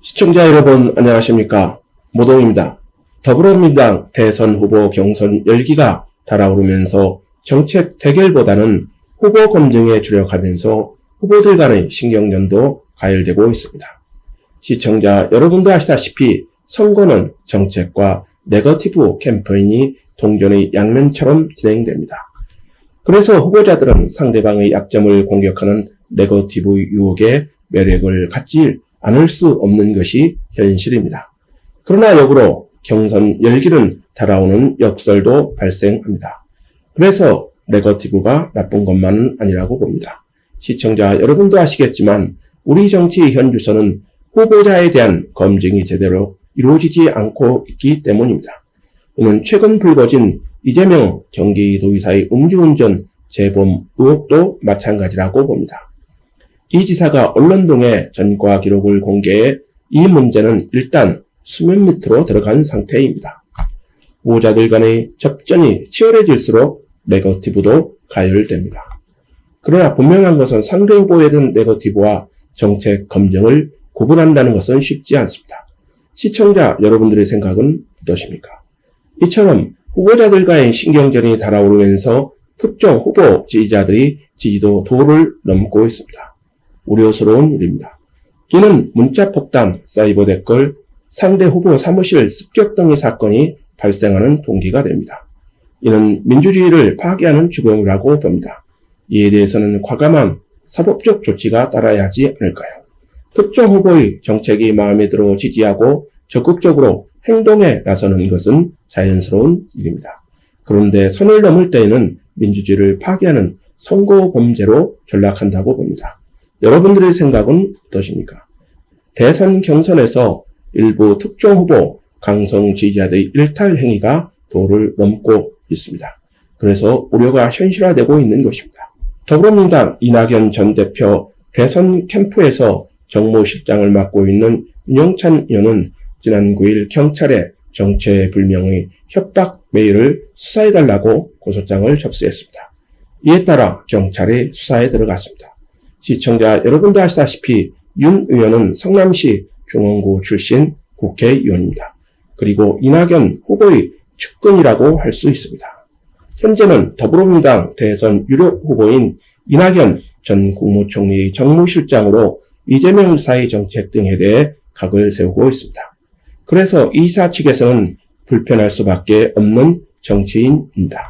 시청자 여러분 안녕하십니까? 모동입니다. 더불어민주당 대선 후보 경선 열기가 달아오르면서 정책 대결보다는 후보 검증에 주력하면서 후보들 간의 신경전도 가열되고 있습니다. 시청자 여러분도 아시다시피 선거는 정책과 네거티브 캠페인이 동전의 양면처럼 진행됩니다. 그래서 후보자들은 상대방의 약점을 공격하는 네거티브 유혹에 매력을 갖지 않을 수 없는 것이 현실입니다. 그러나 역으로 경선 열기는 달아오는 역설도 발생합니다. 그래서 네거티브가 나쁜 것만은 아니라고 봅니다. 시청자 여러분도 아시겠지만 우리 정치 현주소는 후보자에 대한 검증이 제대로 이루어지지 않고 있기 때문입니다. 이는 최근 불거진 이재명 경기도의사의 음주운전 재범 의혹도 마찬가지라고 봅니다. 이 지사가 언론등의 전과 기록을 공개해 이 문제는 일단 수면 밑으로 들어간 상태입니다. 후보자들 간의 접전이 치열해질수록 네거티브도 가열됩니다. 그러나 분명한 것은 상대 후보에 대한 네거티브와 정책 검증을 구분한다는 것은 쉽지 않습니다. 시청자 여러분들의 생각은 어떠십니까? 이처럼 후보자들과의 신경전이 달아오르면서 특정 후보 지지자들이 지지도 도를 넘고 있습니다. 우려스러운 일입니다. 이는 문자폭탄, 사이버 댓글, 상대 후보 사무실 습격 등의 사건이 발생하는 동기가 됩니다. 이는 민주주의를 파괴하는 주범이라고 봅니다. 이에 대해서는 과감한 사법적 조치가 따라야 하지 않을까요? 특정 후보의 정책이 마음에 들어 지지하고 적극적으로 행동에 나서는 것은 자연스러운 일입니다. 그런데 선을 넘을 때에는 민주주의를 파괴하는 선거 범죄로 전락한다고 봅니다. 여러분들의 생각은 어떠십니까? 대선 경선에서 일부 특정 후보 강성 지지자들의 일탈 행위가 도를 넘고 있습니다. 그래서 우려가 현실화되고 있는 것입니다. 더불어민주당 이낙연 전 대표 대선 캠프에서 정무실장을 맡고 있는 윤영찬 의원은 지난 9일 경찰에 정체불명의 협박 메일을 수사해달라고 고소장을 접수했습니다. 이에 따라 경찰이 수사에 들어갔습니다. 시청자 여러분도 아시다시피 윤 의원은 성남시 중원구 출신 국회의원입니다. 그리고 이낙연 후보의 측근이라고 할 수 있습니다. 현재는 더불어민주당 대선 유력 후보인 이낙연 전 국무총리의 정무실장으로 이재명 지사의 정책 등에 대해 각을 세우고 있습니다. 그래서 이 지사 측에서는 불편할 수밖에 없는 정치인입니다.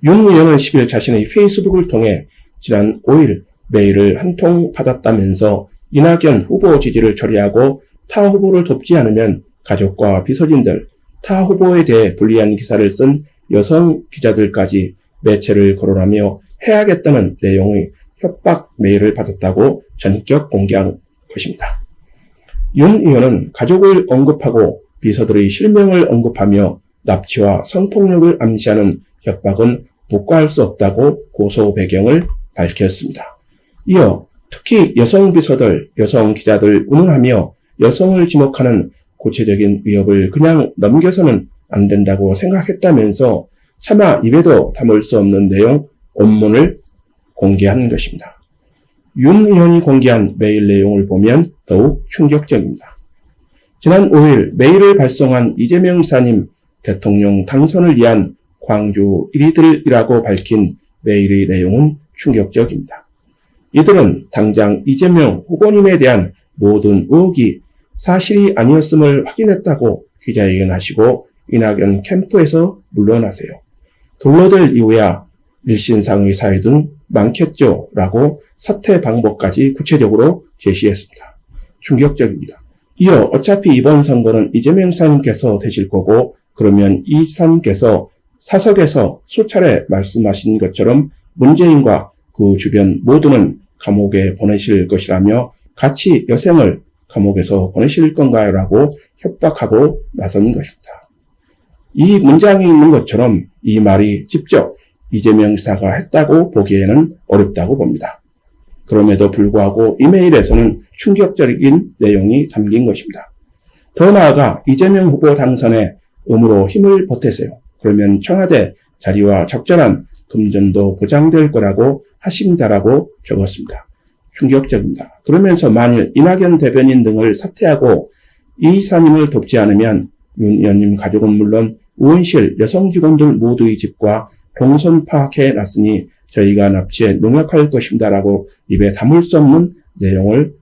윤 의원은 10일 자신의 페이스북을 통해 지난 5일 메일을 한 통 받았다면서 이낙연 후보 지지를 처리하고 타 후보를 돕지 않으면 가족과 비서진들, 타 후보에 대해 불리한 기사를 쓴 여성 기자들까지 매체를 거론하며 해야겠다는 내용의 협박 메일을 받았다고 전격 공개한 것입니다. 윤 의원은 가족을 언급하고 비서들의 실명을 언급하며 납치와 성폭력을 암시하는 협박은 묵과할 수 없다고 고소 배경을 밝혔습니다. 이어 특히 여성 비서들, 여성 기자들 운운하며 여성을 지목하는 구체적인 위협을 그냥 넘겨서는 안 된다고 생각했다면서 차마 입에도 담을 수 없는 내용 원문을 공개한 것입니다. 윤 의원이 공개한 메일 내용을 보면 더욱 충격적입니다. 지난 5일 메일을 발송한 이재명 지사님 대통령 당선을 위한 광주 1위들이라고 밝힌 메일의 내용은 충격적입니다. 이들은 당장 이재명 후보님에 대한 모든 의혹이 사실이 아니었음을 확인했다고 기자회견하시고 이낙연 캠프에서 물러나세요. 둘러댈 이유야 일신상의 사유 등 많겠죠 라고 사퇴 방법까지 구체적으로 제시했습니다. 충격적입니다. 이어 어차피 이번 선거는 이재명 지사님께서 되실 거고 그러면 이 지사님께서 사석에서 수차례 말씀하신 것처럼 문재인과 그 주변 모두는 감옥에 보내실 것이라며 같이 여생을 감옥에서 보내실 건가요? 라고 협박하고 나선 것입니다. 이 문장이 있는 것처럼 이 말이 직접 이재명 지사가 했다고 보기에는 어렵다고 봅니다. 그럼에도 불구하고 이메일에서는 충격적인 내용이 담긴 것입니다. 더 나아가 이재명 후보 당선에 음으로 힘을 보태세요. 그러면 청와대 자리와 적절한 금전도 보장될 거라고 하십니다라고 적었습니다. 충격적입니다. 그러면서 만일 이낙연 대변인 등을 사퇴하고 이 이사님을 돕지 않으면 윤 의원님 가족은 물론 의원실 여성 직원들 모두의 집과 동선 파악해 놨으니 저희가 납치에 농약할 것입니다라고 입에 담을 수 없는 내용을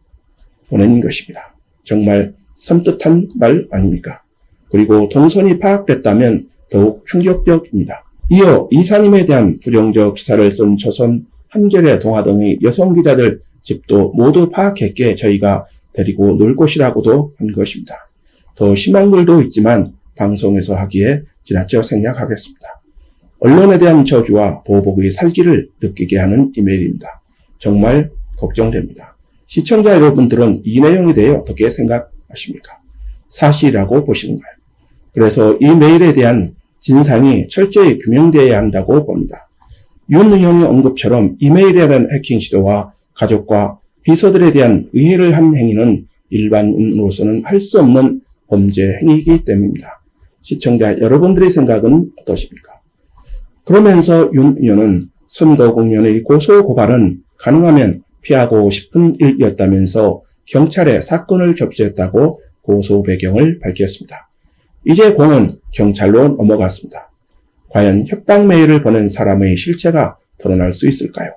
보낸 것입니다. 정말 섬뜩한 말 아닙니까? 그리고 동선이 파악됐다면 더욱 충격적입니다. 이어 이사님에 대한 부정적 기사를 쓴 조선, 한겨레, 동아 등의 여성 기자들 집도 모두 파악했기에 저희가 데리고 놀 것이라고도 한 것입니다. 더 심한 글도 있지만 방송에서 하기에 지나쳐 생략하겠습니다. 언론에 대한 저주와 보복의 살기를 느끼게 하는 이메일입니다. 정말 걱정됩니다. 시청자 여러분들은 이 내용에 대해 어떻게 생각하십니까? 사실이라고 보시는가요? 그래서 이 메일에 대한 진상이 철저히 규명되어야 한다고 봅니다. 윤 의원의 언급처럼 이메일에 대한 해킹 시도와 가족과 비서들에 대한 의해를 한 행위는 일반인으로서는 할 수 없는 범죄 행위이기 때문입니다. 시청자 여러분들의 생각은 어떠십니까? 그러면서 윤 의원은 선거 국면의 고소 고발은 가능하면 피하고 싶은 일이었다면서 경찰에 사건을 접수했다고 고소 배경을 밝혔습니다. 이제 공은 경찰로 넘어갔습니다. 과연 협박 메일을 보낸 사람의 실체가 드러날 수 있을까요?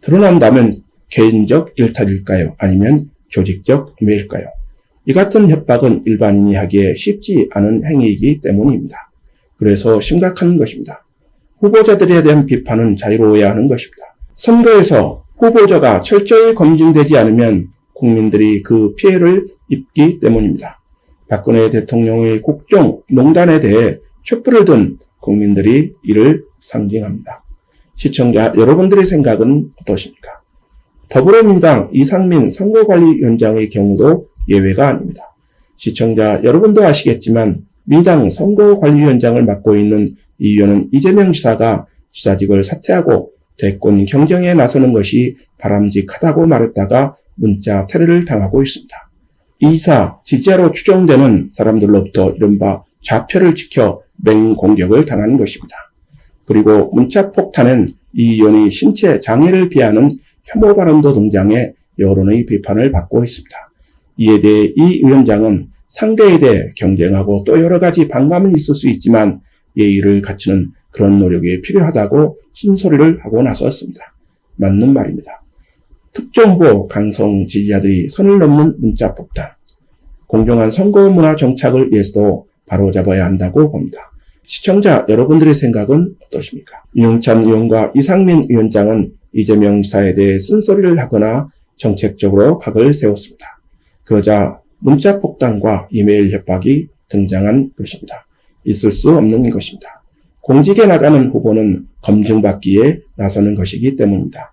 드러난다면 개인적 일탈일까요? 아니면 조직적 임해일까요? 이 같은 협박은 일반인이 하기에 쉽지 않은 행위이기 때문입니다. 그래서 심각한 것입니다. 후보자들에 대한 비판은 자유로워야 하는 것입니다. 선거에서 후보자가 철저히 검증되지 않으면 국민들이 그 피해를 입기 때문입니다. 박근혜 대통령의 국정 농단에 대해 촛불을 든 국민들이 이를 상징합니다. 시청자 여러분들의 생각은 어떠십니까? 더불어민주당 이상민 선거관리위원장의 경우도 예외가 아닙니다. 시청자 여러분도 아시겠지만 민주당 선거관리위원장을 맡고 있는 이 의원은 이재명 지사가 지사직을 사퇴하고 대권 경쟁에 나서는 것이 바람직하다고 말했다가 문자 테러를 당하고 있습니다. 이사 지지자로 추정되는 사람들로부터 이른바 좌표를 지켜 맹공격을 당한 것입니다. 그리고 문자 폭탄은 이 의원의 신체 장애를 비하하는 혐오 발언도 등장해 여론의 비판을 받고 있습니다. 이에 대해 이 위원장은 상대에 대해 경쟁하고 또 여러 가지 반감은 있을 수 있지만 예의를 갖추는 그런 노력이 필요하다고 쓴소리를 하고 나섰습니다. 맞는 말입니다. 특정 후보 강성 지지자들이 선을 넘는 문자 폭탄, 공정한 선거 문화 정착을 위해서도 바로잡아야 한다고 봅니다. 시청자 여러분들의 생각은 어떠십니까? 윤영찬 의원과 이상민 위원장은 이재명 지사에 대해 쓴소리를 하거나 정책적으로 각을 세웠습니다. 그러자 문자 폭탄과 이메일 협박이 등장한 것입니다. 있을 수 없는 것입니다. 공직에 나가는 후보는 검증받기에 나서는 것이기 때문입니다.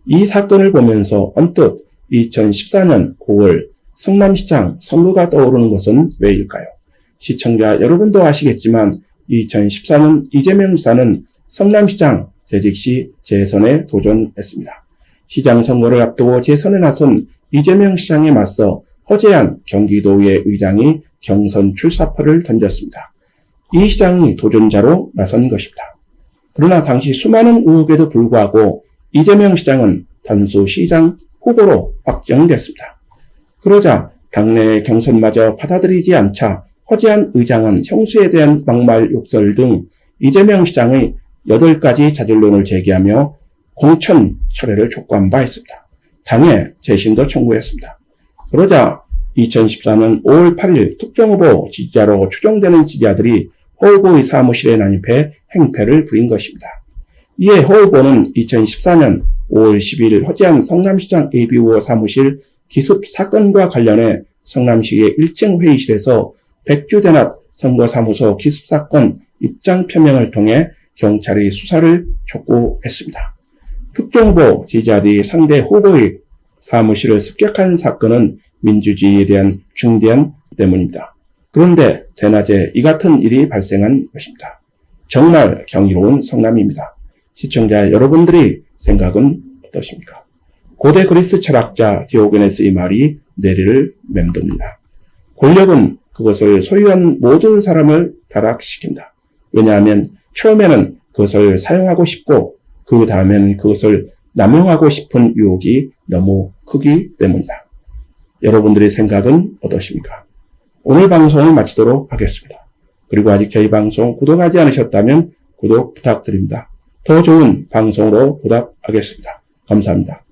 이 사건을 보면서 언뜻 2014년 5월 성남시장 선거가 떠오르는 것은 왜일까요? 시청자 여러분도 아시겠지만 2014년 이재명 지사는 성남시장 재직 시 재선에 도전했습니다. 시장 선거를 앞두고 재선에 나선 이재명 시장에 맞서 허재한 경기도의 의장이 경선 출사표를 던졌습니다. 이 시장이 도전자로 나선 것입니다. 그러나 당시 수많은 의혹에도 불구하고 이재명 시장은 단수 시장 후보로 확정됐습니다. 그러자 당내 경선마저 받아들이지 않자 허재한 의장은 형수에 대한 막말 욕설 등 이재명 시장의 8가지 자질론을 제기하며 공천 철회를 촉구한 바 있습니다. 당에 재심도 청구했습니다. 그러자 2014년 5월 8일 특정 후보 지지자로 추정되는 지지자들이 허 후보의 사무실에 난입해 행패를 부린 것입니다. 이에 허 후보는 2014년 5월 10일 허재한 성남시장 AB후보 사무실 기습 사건과 관련해 성남시의 1층 회의실에서 백주대낮 선거사무소 기습사건 입장 표명을 통해 경찰이 수사를 촉구했습니다. 특정 후보 지지자들이 상대 후보의 사무실을 습격한 사건은 민주주의에 대한 중대한 때문입니다. 그런데 대낮에 이 같은 일이 발생한 것입니다. 정말 경이로운 성남입니다. 시청자 여러분들의 생각은 어떠십니까? 고대 그리스 철학자 디오게네스의 말이 뇌리를 맴돕니다. 권력은 그것을 소유한 모든 사람을 타락시킨다. 왜냐하면 처음에는 그것을 사용하고 싶고 그 다음에는 그것을 남용하고 싶은 유혹이 너무 크기 때문이다. 여러분들의 생각은 어떠십니까? 오늘 방송을 마치도록 하겠습니다. 그리고 아직 저희 방송 구독하지 않으셨다면 구독 부탁드립니다. 더 좋은 방송으로 보답하겠습니다. 감사합니다.